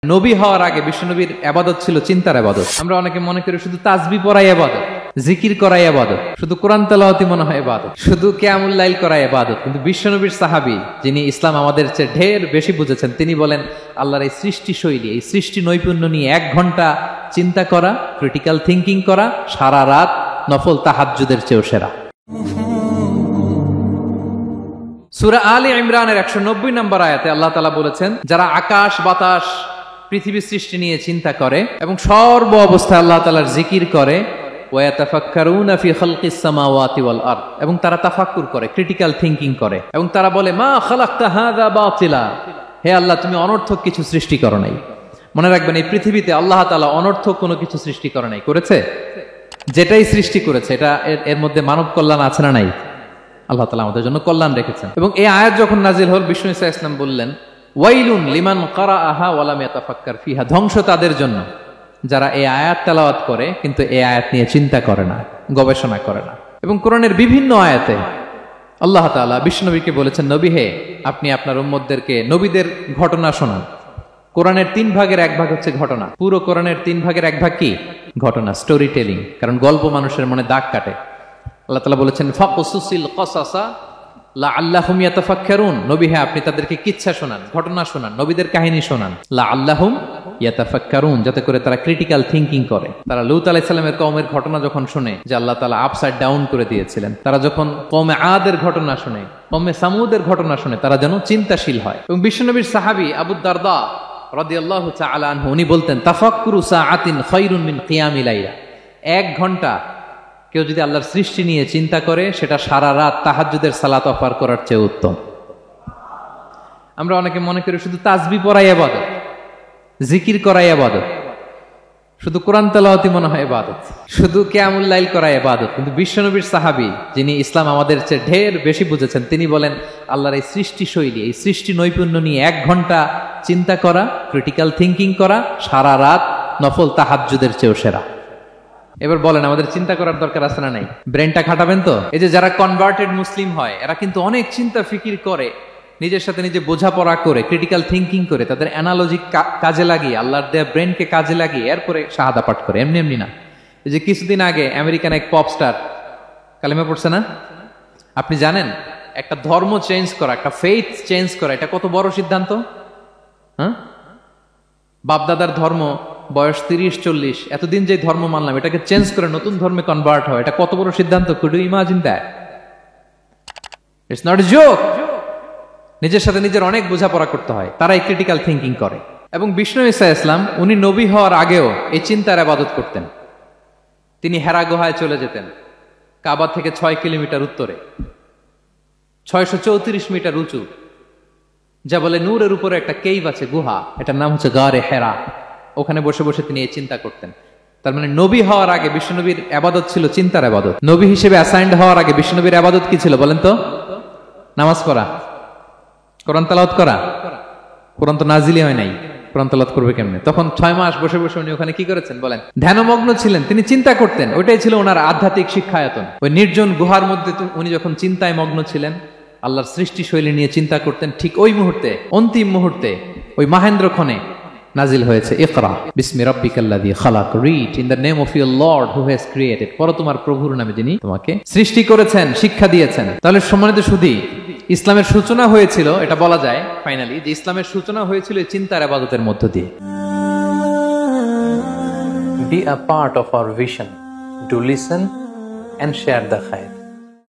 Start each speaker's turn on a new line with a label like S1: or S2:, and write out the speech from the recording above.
S1: নবী হওয়ার আগে বিশ্বনবীর ইবাদত ছিল চিন্তার ইবাদত। আমরা অনেকে মনে করি শুধু তাসবিহ পড়াই ইবাদত, জিকির করাই ইবাদত, শুধু কোরআন তেলাওয়াতই মনে হয় ইবাদত, শুধু কিয়ামুল লাইল করাই ইবাদত। কিন্তু বিশ্বনবীর সাহাবী যিনি ইসলাম আমাদের চেয়ে ঢের বেশি বুঝেছেন, তিনি বলেন আল্লাহর এই সৃষ্টি শৈলী, এই সৃষ্টি নৈপুণ্য নিয়ে 1 ঘন্টা চিন্তা করা, ক্রিটিক্যাল থিঙ্কিং করা, সারা রাত নফল তাহাজ্জুদের চেয়েও সেরা। সূরা আলে ইমরানের 190 নম্বর আয়াতে আল্লাহ তাআলা বলেছেন, যারা আকাশ বাতাস পৃথিবীর সৃষ্টি নিয়ে চিন্তা করে এবং সর্ব অবস্থায় আল্লাহ তাআলার জিকির করে, ওয়া ইয়াতাফাক্কারুনা ফি খালকিস সামাওয়াতি ওয়াল আরদ, এবং তারা তাফাক্কুর করে, ক্রিটিক্যাল থিঙ্কিং করে, এবং তারা বলে মা খালাকতা হাযা বাতিলা, হে আল্লাহ তুমি অনর্থক কিছু সৃষ্টি করো নাই। মনে রাখবেন, এই পৃথিবীতে আল্লাহ তাআলা অনর্থক কোনো কিছু সৃষ্টি করে নাই, করেছে? যেটাই সৃষ্টি করেছে এটা এর মধ্যে মানব কল্যাণ আছে না নাই? আল্লাহ তাআলা আমাদের জন্য কল্যাণ রেখেছেন। এবং এই আয়াত যখন নাজিল হল, বিষ্ণু ঈসা ইসলাম বললেন, ওয়াইলুন লিমান কারাআহা ওয়া লাম ইয়াতাফাক্কার ফিহা, ধ্বংস তাদের জন্য যারা এই আয়াত তেলাওয়াত করে কিন্তু এই আয়াত নিয়ে চিন্তা করে না, গবেষণা করে না। এবং কোরআনের বিভিন্ন আয়াতে আল্লাহ তাআলা বিশ্বনবীকে বলেছেন, নবী হে, আপনি আপনার উম্মতদেরকে নবীদের ঘটনা শোনান। কোরআনের 3 ভাগের 1 ভাগ হচ্ছে ঘটনা। পুরো কোরআনের 3 ভাগের 1 ভাগ কি? ঘটনা, স্টোরি টেলিং। কারণ গল্প মানুষের মনে দাগ কাটে। আল্লাহ তাআলা বলেছেন, ফাকুসুসিল কসাসা লাআল্লাহুম ইয়াতাফাক্কারুন, নবী হে আপনি তাদেরকে কিচ্ছা শোনান, ঘটনা শোনান, নবীদের কাহিনী শোনান, লাআল্লাহুম ইয়াতাফাক্কারুন, যাতে করে তারা ক্রিটিক্যাল থিঙ্কিং করে। তারা লূত আলাইহিস সালামের কওমের ঘটনা যখন শুনে যে আল্লাহ তাআলা আপসাইড ডাউন করে দিয়েছিলেন, তারা যখন কওমে আদের ঘটনা শুনে, কওমে সামুদের ঘটনা শুনে, তারা যেন চিন্তাশীল হয়। এবং বিশ্বনবীর সাহাবী আবু দারদা রাদিয়াল্লাহু তাআলা আনহু, উনি বলতেন, তাফাক্কুরু সাআতিন খায়রুন মিন কিয়ামিল লাইলা, 1 ঘন্টা কেউ যদি আল্লাহর সৃষ্টি নিয়ে চিন্তা করে, সেটা সারা রাত তাহাজ্জুদের সালাত অফার করার চেয়ে উত্তম। আমরা অনেকে মনে করি শুধু তাসবিহ পড়াই ইবাদত, জিকির করাই ইবাদত, শুধু কোরআন তেলাওয়াতই মনে হয় ইবাদত, শুধু কিয়ামুল লাইল করাই ইবাদত। কিন্তু বিশ্বনবীর সাহাবী যিনি ইসলাম আমাদের চেয়ে ঢের বেশি বুঝেছেন, তিনি বলেন আল্লাহর এই সৃষ্টি শৈলী, এই সৃষ্টি নৈপুণ্য নিয়ে 1 ঘন্টা চিন্তা করা, ক্রিটিক্যাল থিঙ্কিং করা, সারা রাত নফল তাহাজ্জুদের চেয়েও সেরা। এবার বলেন, আমাদের চিন্তা করার দরকার আছে না নাই? ব্রেনটা খাটাবেন তো? এই যে যারা কনভার্টেড মুসলিম হয়, এরা কিন্তু অনেক চিন্তা ফিকির করে, নিজের সাথে নিজে বোঝাপড়া করে, ক্রিটিক্যাল থিঙ্কিং করে, তাদের অ্যানালজি কাজে লাগিয়ে, আল্লাহর দেয়া ব্রেনকে কাজে লাগিয়ে এরপরে শাহাদা পাঠ করে, এমনি এমনি না। এই যে কিছুদিন আগে আমেরিকান এক পপ স্টার কালেমা পড়ছে না? আপনি জানেন একটা ধর্ম চেঞ্জ করা, একটা ফেইথ চেঞ্জ করা, এটা কত বড় সিদ্ধান্ত? হ্যাঁ, বাপদাদার ধর্ম, বয়স 30-40, এতদিন যে ধর্ম মানলাম, এটাকে চেঞ্জ করে নতুন ধর্মে কনভার্ট হয়, এটা কত বড় সিদ্ধান্ত? Could you imagine that? It's not a joke. নিজের সাথে নিজের অনেক বোঝাপড়া করতে হয়, তারাই ক্রিটিক্যাল থিঙ্কিং করে। এবং বিষ্ণু ঈসা ইসলাম, উনি নবী হওয়ার আগেও এই চিন্তার ইবাদত করতেন। তিনি হেরা গুহায় চলে যেতেন, কাবা থেকে 6 কিলোমিটার উত্তরে, 634 মিটার উঁচু, যা বলে নূরের উপরে একটা কেইভ আছে, গুহা, এটার নাম হচ্ছে গারে হেরা। ওখানে বসে বসে তিনি এই চিন্তা করতেন। তার মানে নবী হওয়ার আগে বিশ্বনবীর ইবাদত ছিল চিন্তার ইবাদত। নবী হিসেবে অ্যাসাইন্ড হওয়ার আগে বিশ্বনবীর ইবাদত কি ছিল বলেন তো? নামাজ পড়া, কোরআন তেলাওয়াত করা। কোরআন তো নাজিলই হয় নাই, কোরআন তেলাওয়াত করবে কেমনে? তখন 6 মাস বসে বসে উনি ওখানে কি করেছেন বলেন? ধ্যানমগ্ন ছিলেন, তিনি চিন্তা করতেন। ওইটাই ছিল ওনার আধ্যাত্মিক শিক্ষায়তন। ওই নির্জন গুহার মধ্যে উনি যখন চিন্তায় মগ্ন ছিলেন, আল্লাহর সৃষ্টি শৈলী নিয়ে চিন্তা করতেন, ঠিক ওই মুহূর্তে, অন্তিম মুহূর্তে, ওই মাহেন্দ্রক্ষণে নাজিল হয়েছে ইকরা বিসমি রাব্বিকাল্লাযী খালাক, read in the name of your Lord who has created, পড়ো তোমার প্রভুর নামে যিনি তোমাকে সৃষ্টি করেছেন, শিক্ষা দিয়েছেন। তাহলে সম্মানিত সুধী, ইসলামের সূচনা হয়েছিল, এটা বলা যায় ফাইনালি, যে ইসলামের সূচনা হয়েছিল এই চিন্তার ইবাদতের মধ্য দিয়ে। Be a part of our vision, do listen and share the খায়র।